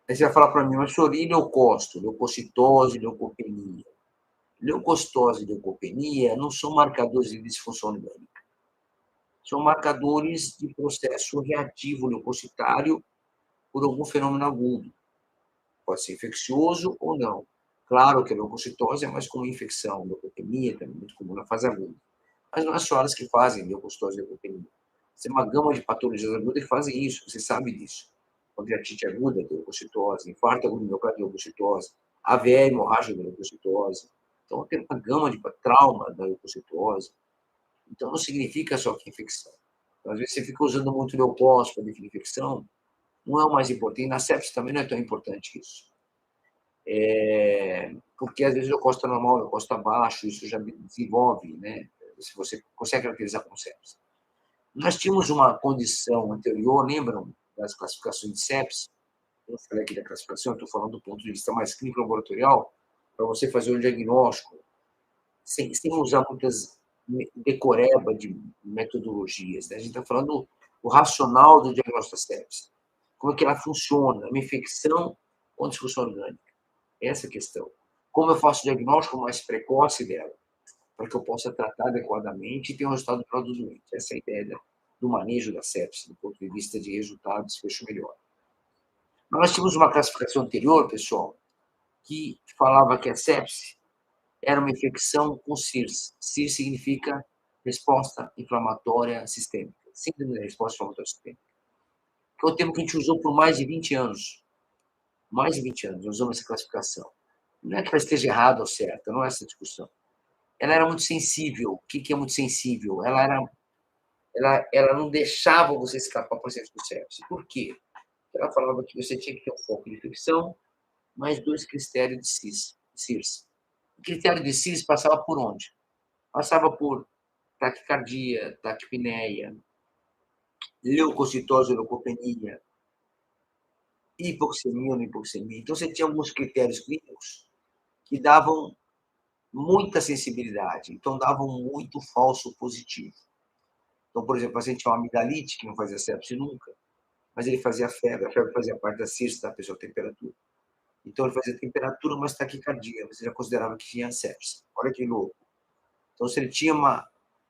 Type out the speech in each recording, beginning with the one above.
Aí você vai falar para mim, mas senhor, e leucócito, leucocitose, leucopenia? Leucocitose e leucopenia não são marcadores de disfunção orgânica. São marcadores de processo reativo leucocitário por algum fenômeno agudo. Pode ser infeccioso ou não. Claro que a leucocitose é mais comum em infecção, leucopenia também é muito comum na fase aguda. Mas não é só elas que fazem leucocitose e leucopenia. Tem uma gama de patologias agudas que fazem isso, você sabe disso. Pancreatite aguda, leucocitose, infarto agudo miocárdio, leucocitose, AVE hemorrágica, leucocitose. Então, tem uma gama de trauma da leucocitose. Então, não significa só que infecção. Então, às vezes, você fica usando muito leucócito para definir infecção, não é o mais importante. Na sepsis também não é tão importante isso. Porque, às vezes, o leucócito normal, o leucócito baixo, isso já desenvolve, né? Se você consegue caracterizar como sepsis. Nós tínhamos uma condição anterior, lembram das classificações de sepsis? Eu falei aqui da classificação, estou falando do ponto de vista mais clínico laboratorial, para você fazer um diagnóstico, sem usar muitas decoreba de metodologias. Né? A gente está falando o racional do diagnóstico da sepsis. Como é que ela funciona? Uma infecção ou disfunção orgânica? Essa é a questão. Como eu faço o diagnóstico mais precoce dela? Para que eu possa tratar adequadamente e ter um resultado melhor do doente. Essa é a ideia do manejo da sepsis, do ponto de vista de resultado, desfecho melhor. Nós tínhamos uma classificação anterior, pessoal, que falava que a sepsis era uma infecção com CIRS. CIRS significa resposta inflamatória sistêmica, síndrome da resposta inflamatória sistêmica, que é o termo que a gente usou por mais de 20 anos. Mais de 20 anos, nós usamos essa classificação. Não é que ela esteja errada ou certa, não é essa discussão. Ela era muito sensível. O que é muito sensível? Ela não deixava você escapar para o processo do sepsis. Por quê? Ela falava que você tinha que ter um foco de infecção, mais 2 critérios de CIRS. O critério de CIRS passava por onde? Passava por taquicardia, taquipneia, leucocitose, leucopenia, hipoxemia ou não hipoxemia. Então, você tinha alguns critérios clínicos que davam muita sensibilidade, então davam muito falso positivo. Então, por exemplo, o paciente tinha uma amidalite, que não fazia sepse nunca, mas ele fazia febre, a febre fazia parte da CIRS, da pessoa temperatura. Então, ele fazia temperatura, mas taquicardia, você já considerava que tinha sepse. Olha que louco. Então, se ele tinha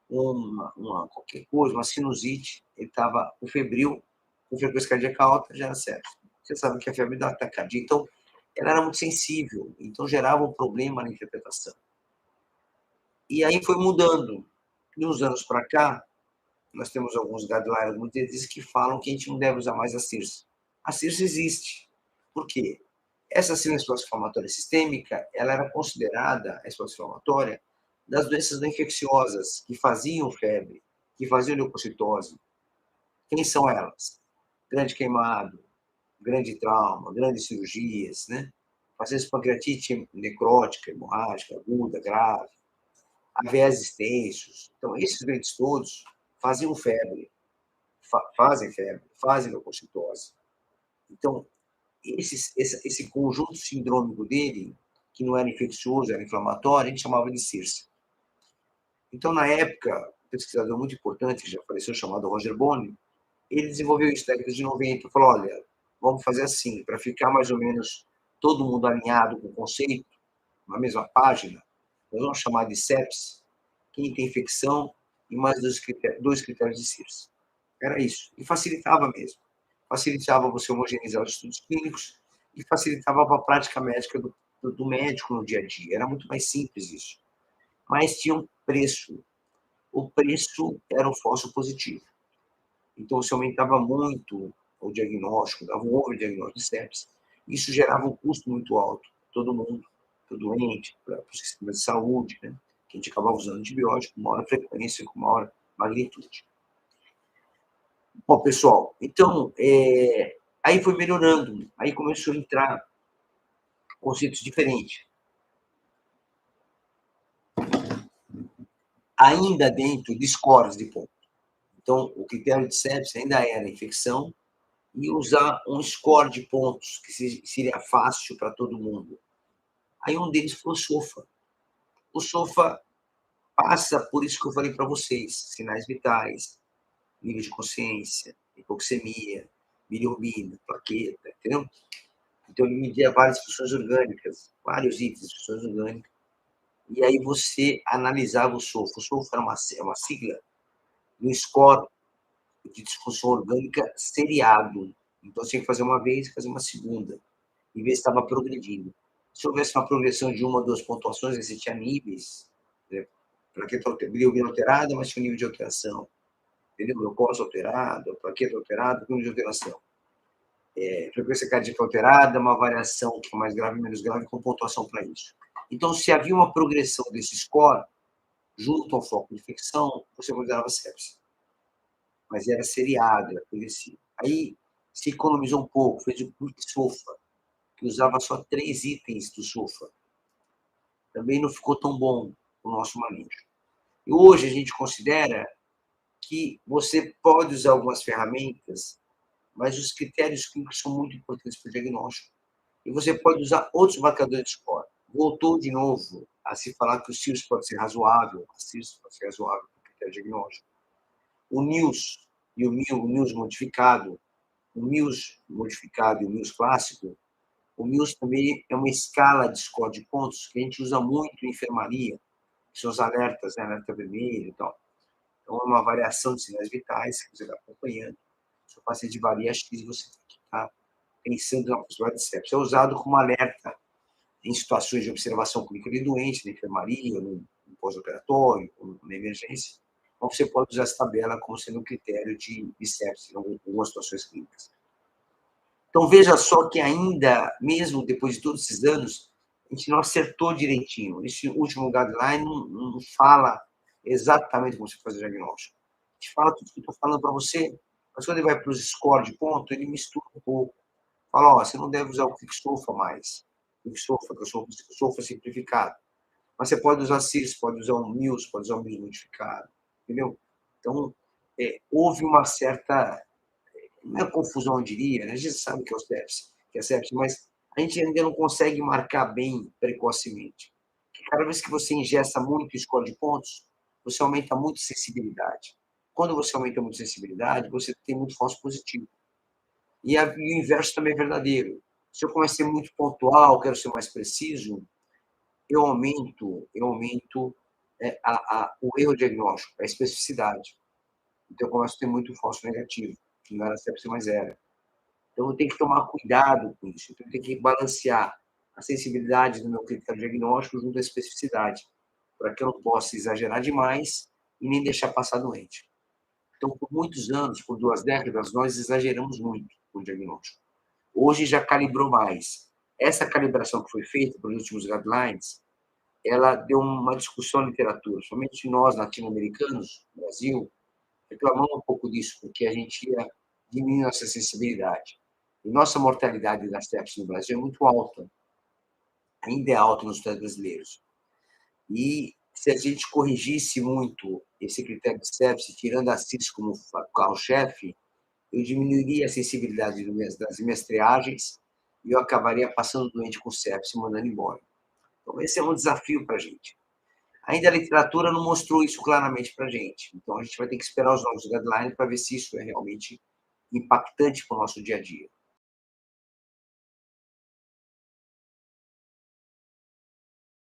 qualquer coisa, uma sinusite, ele estava com febril, com frequência cardíaca alta, já era sepse. Você sabe que a febre dá taquicardia. Então, ela era muito sensível, então gerava um problema na interpretação. E aí foi mudando. De uns anos para cá, nós temos alguns guidelines, muitas vezes, que falam que a gente não deve usar mais a CIRS. A CIRS existe. Por quê? Essa resposta inflamatória sistêmica, ela era considerada a resposta inflamatória das doenças não infecciosas que faziam febre, que faziam leucocitose. Quem são elas? Grande queimado, grande trauma, grandes cirurgias, né? Pacientes com pancreatite necrótica, hemorrágica, aguda, grave, AVEs extensos. Então, esses doentes todos faziam febre, fazem febre, fazem leucocitose. Então, esse conjunto sindrômico dele, que não era infeccioso, era inflamatório, a gente chamava de CIRS. Então, na época, um pesquisador muito importante, que já faleceu, chamado Roger Bonney, ele desenvolveu isso na década de 90, falou, olha, vamos fazer assim, para ficar mais ou menos todo mundo alinhado com o conceito, na mesma página, nós vamos chamar de sepsis, quem tem infecção e mais 2 critérios de CIRS. Era isso. E facilitava mesmo. Facilitava você homogeneizar os estudos clínicos e facilitava a prática médica do médico no dia a dia. Era muito mais simples isso. Mas tinha um preço. O preço era o falso positivo. Então, se aumentava muito o diagnóstico, dava um overdiagnóstico de sepsis, isso gerava um custo muito alto. Todo mundo, para o doente, para o sistema de saúde, né? Que a gente acabava usando antibiótico com maior frequência, com maior magnitude. Bom, pessoal, então, aí foi melhorando, aí começou a entrar conceitos diferentes. Ainda dentro de scores de ponto. Então, o critério de sepsis ainda era infecção e usar um score de pontos, que seria fácil para todo mundo. Aí um deles foi o SOFA. O SOFA passa por isso que eu falei para vocês, sinais vitais, nível de consciência, hipoxemia, bilirrubina, plaqueta, entendeu? Então, ele media várias funções orgânicas, vários itens de funções orgânicas, e aí você analisava o SOFA. O SOFA é uma sigla do score de disfunção orgânica seriado. Então, você tinha que fazer uma vez e fazer uma segunda, e ver se estava progredindo. Se houvesse uma progressão de uma ou duas pontuações, você tinha níveis, né? Plaqueta bilirrubina alterada, mas tinha um nível de alteração. Entendeu? Glucose alterado, plaqueta alterada, nível de alteração. Frequência cardíaca alterada, uma variação que é mais grave, menos grave, com pontuação para isso. Então, se havia uma progressão desse score, junto ao foco de infecção, você considerava sepse. Mas era seriado, era progressivo. Aí se economizou um pouco, fez o Quick SOFA, que usava só 3 itens do SOFA. Também não ficou tão bom o nosso manejo. E hoje a gente considera que você pode usar algumas ferramentas, mas os critérios clínicos são muito importantes para o diagnóstico. E você pode usar outros marcadores de score. Voltou de novo a se falar que o CIRS pode ser razoável, a CIRS pode ser razoável para o critério diagnóstico. O NILS e o NILS modificado, o NILS modificado e o NILS clássico, o NILS também é uma escala de score de pontos que a gente usa muito em enfermaria, que são os alertas, né? Alerta vermelho e tal. Então, é uma variação de sinais vitais que você está acompanhando. Se o paciente varia X, você tem que estar pensando na possibilidade de sepsia. É usado como alerta em situações de observação clínica de doente, na enfermaria, no pós-operatório, na emergência. Então, você pode usar essa tabela como sendo um critério de sepsia em algumas situações clínicas. Então, veja só que ainda, mesmo depois de todos esses anos, a gente não acertou direitinho. Esse último guideline não fala exatamente como você faz o diagnóstico. A gente fala tudo que eu estou falando para você, mas quando ele vai para os scores de ponto, ele mistura um pouco. Fala, ó, você não deve usar o QuickSOFA mais. QuickSOFA, que é o SOFA simplificado. Mas você pode usar CIRS, pode usar um MILS, pode usar um MILS modificado. Entendeu? Então, houve uma certa, não é confusão, eu diria, né? A gente sabe que é sepsis, mas a gente ainda não consegue marcar bem precocemente. Porque cada vez que você ingesta muito o score de pontos, você aumenta muito a sensibilidade. Quando você aumenta muito a sensibilidade, você tem muito falso positivo. E o inverso também é verdadeiro. Se eu começo a ser muito pontual, quero ser mais preciso, eu aumento o erro diagnóstico, a especificidade. Então, eu começo a ter muito falso negativo, que não era sepsia, mas era. Então, eu tenho que tomar cuidado com isso. Então, eu tenho que balancear a sensibilidade do meu critério diagnóstico junto à especificidade, para que eu não possa exagerar demais e nem deixar passar doente. Então, por muitos anos, por 2 décadas, nós exageramos muito com o diagnóstico. Hoje já calibrou mais. Essa calibração que foi feita pelos últimos guidelines, ela deu uma discussão na literatura, somente nós, latino-americanos, no Brasil, reclamamos um pouco disso, porque a gente ia diminuir nossa sensibilidade. E nossa mortalidade das sepsis no Brasil é muito alta, ainda é alta nos estudos brasileiros. E se a gente corrigisse muito esse critério de sepsis, tirando a CIS como carro-chefe, eu diminuiria a sensibilidade das minhas triagens e eu acabaria passando o doente com sepsis e mandando embora. Então, esse é um desafio para a gente. Ainda a literatura não mostrou isso claramente para a gente. Então, a gente vai ter que esperar os novos guidelines para ver se isso é realmente impactante para o nosso dia a dia.